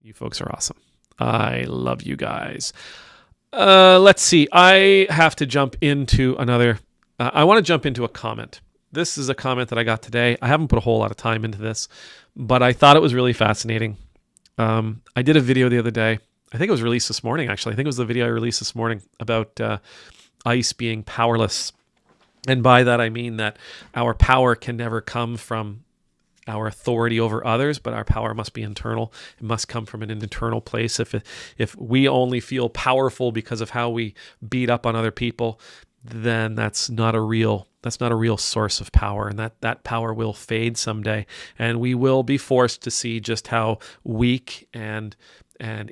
You folks are awesome. I love you guys. Let's see. I have to jump into another. I want to jump into a comment. This is a comment that I got today. I haven't put a whole lot of time into this, but I thought it was really fascinating. I did a video the other day. I think it was released this morning, actually. I think it was the video I released this morning about ICE being powerless. And by that, I mean that our power can never come from our authority over others, but our power must be internal. It must come from an internal place. If we only feel powerful because of how we beat up on other people, then that's not a real source of power, and that power will fade someday, and we will be forced to see just how weak and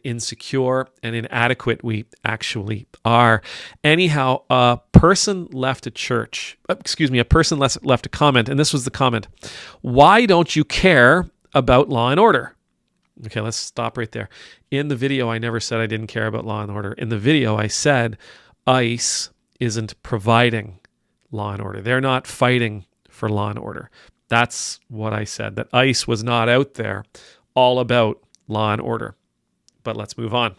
insecure and inadequate we actually are. Anyhow, a person left a comment, and this was the comment: "Why don't you care about law and order?" Okay, let's stop right there. In the video, I never said I didn't care about law and order. In the video, I said ICE isn't providing law and order. They're not fighting for law and order. That's what I said, that ICE was not out there all about law and order. But let's move on.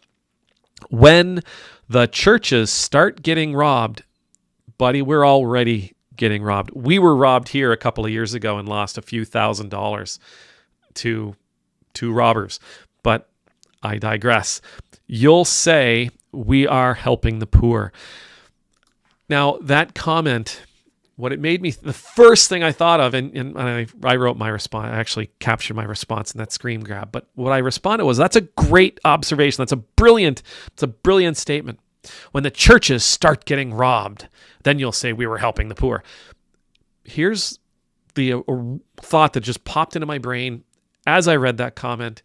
When the churches start getting robbed, buddy, we're already getting robbed. We were robbed here a couple of years ago and lost a few $1,000s to robbers. But I digress. You'll say we are helping the poor. Now, that comment, what it made me, the first thing I thought of, and I wrote my response, I actually captured my response in that screen grab, but what I responded was, that's a great observation. It's a brilliant statement. When the churches start getting robbed, then you'll say we were helping the poor. Here's the thought that just popped into my brain as I read that comment.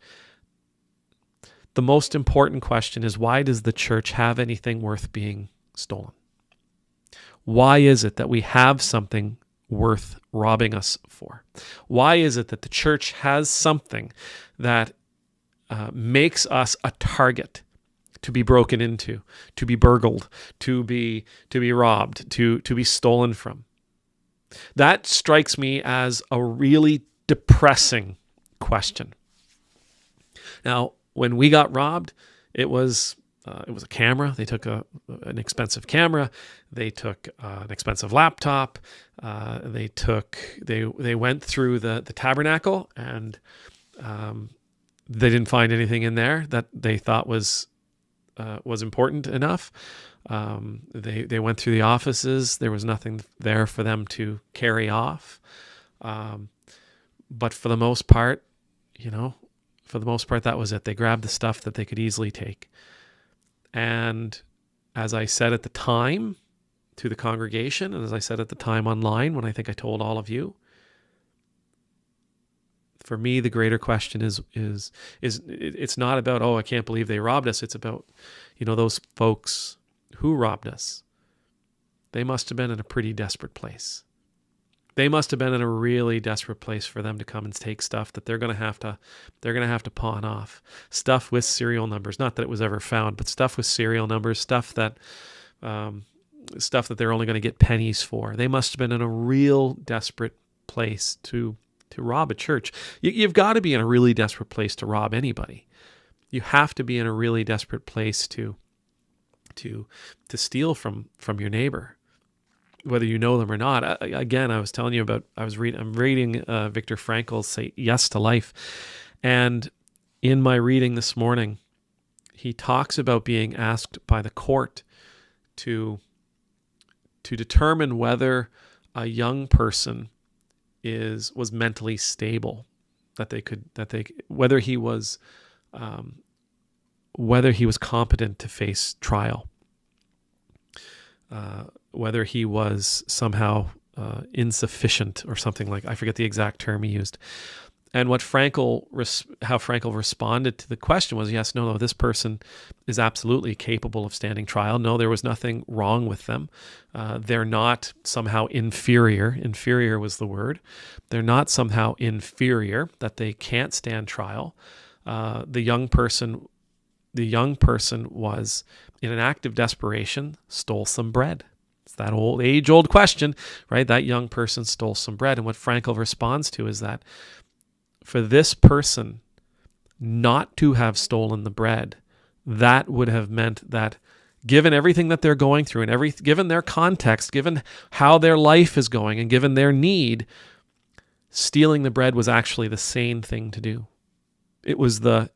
The most important question is, why does the church have anything worth being stolen? Why is it that we have something worth robbing us for? Why is it that the church has something that makes us a target to be broken into, to be burgled, to be robbed, to be stolen from? That strikes me as a really depressing question. Now, when we got robbed, it was a camera. They took an expensive camera. They took an expensive laptop. They went through the tabernacle, and they didn't find anything in there that they thought was important enough. They went through the offices. There was nothing there for them to carry off. But for the most part, that was it. They grabbed the stuff that they could easily take. And as I said at the time to the congregation, and as I said at the time online when I think I told all of you, for me, the greater question is it's not about, oh, I can't believe they robbed us. It's about, those folks who robbed us. They must have been in a pretty desperate place. They must have been in a really desperate place for them to come and take stuff that they're going to have to pawn off. Stuff with serial numbers. Not that it was ever found, but stuff with serial numbers. Stuff that they're only going to get pennies for. They must have been in a real desperate place to rob a church. You've got to be in a really desperate place to rob anybody. You have to be in a really desperate place to steal from your neighbor, whether you know them or not. Again, I was telling you about, I'm reading Viktor Frankl's Say Yes to Life. And in my reading this morning, he talks about being asked by the court to determine whether a young person was mentally stable, whether he was competent to face trial. Whether he was somehow insufficient or something like, I forget the exact term he used. And how Frankl responded to the question was, yes, no, this person is absolutely capable of standing trial. No, there was nothing wrong with them. They're not somehow inferior. Inferior was the word. They're not somehow inferior, that they can't stand trial. The young person was, in an act of desperation, stole some bread. It's that age-old question, right? That young person stole some bread. And what Frankl responds to is that for this person, not to have stolen the bread, that would have meant that, given everything that they're going through and given their context, given how their life is going and given their need, stealing the bread was actually the sane thing to do. It was the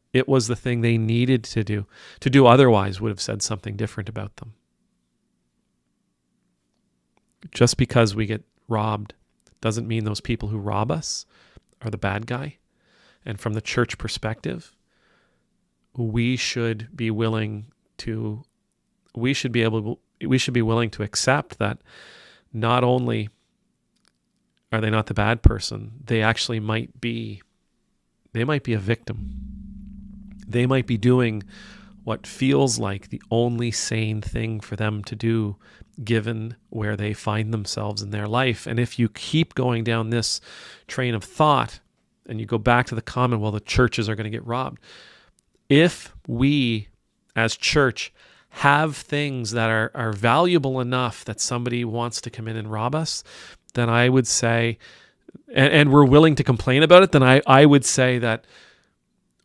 thing they needed to do. To do otherwise would have said something different about them. Just because we get robbed doesn't mean those people who rob us are the bad guy. And from the church perspective, we should be willing to accept that not only are they not the bad person, they actually might be a victim. They might be doing what feels like the only sane thing for them to do, given where they find themselves in their life. And if you keep going down this train of thought and you go back to the comment, well, the churches are going to get robbed. If we as church have things that are valuable enough that somebody wants to come in and rob us, then I would say, and we're willing to complain about it, then I would say that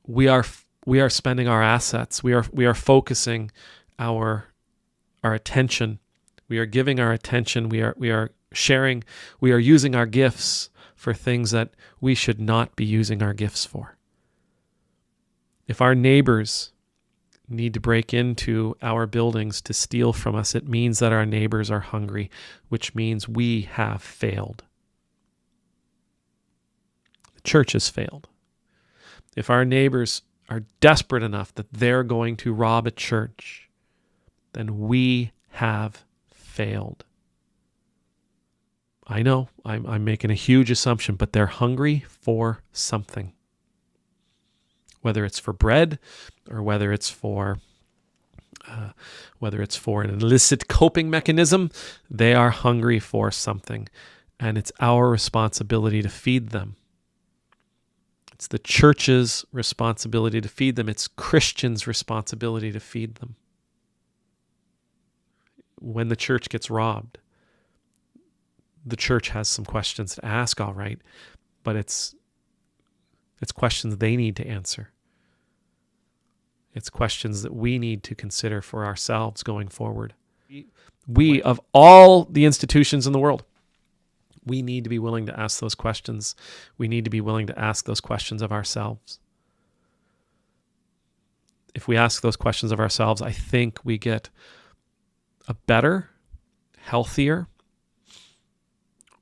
we are spending our assets. We are focusing our attention. We are giving our attention. We are sharing. We are using our gifts for things that we should not be using our gifts for. If our neighbors need to break into our buildings to steal from us, it means that our neighbors are hungry, which means we have failed. The church has failed. If our neighbors are desperate enough that they're going to rob a church, then we have failed. I know I'm making a huge assumption, but they're hungry for something. Whether it's for bread or whether it's for an illicit coping mechanism, they are hungry for something, and it's our responsibility to feed them. It's the church's responsibility to feed them. It's Christians' responsibility to feed them. When the church gets robbed, the church has some questions to ask, all right, but it's questions they need to answer. It's questions that we need to consider for ourselves going forward. We, of all the institutions in the world, we need to be willing to ask those questions. We need to be willing to ask those questions of ourselves. If we ask those questions of ourselves, I think we get a better, healthier,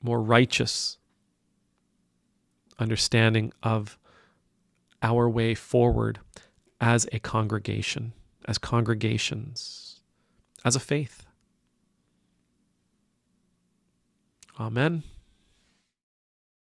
more righteous understanding of our way forward as a congregation, as congregations, as a faith. Amen.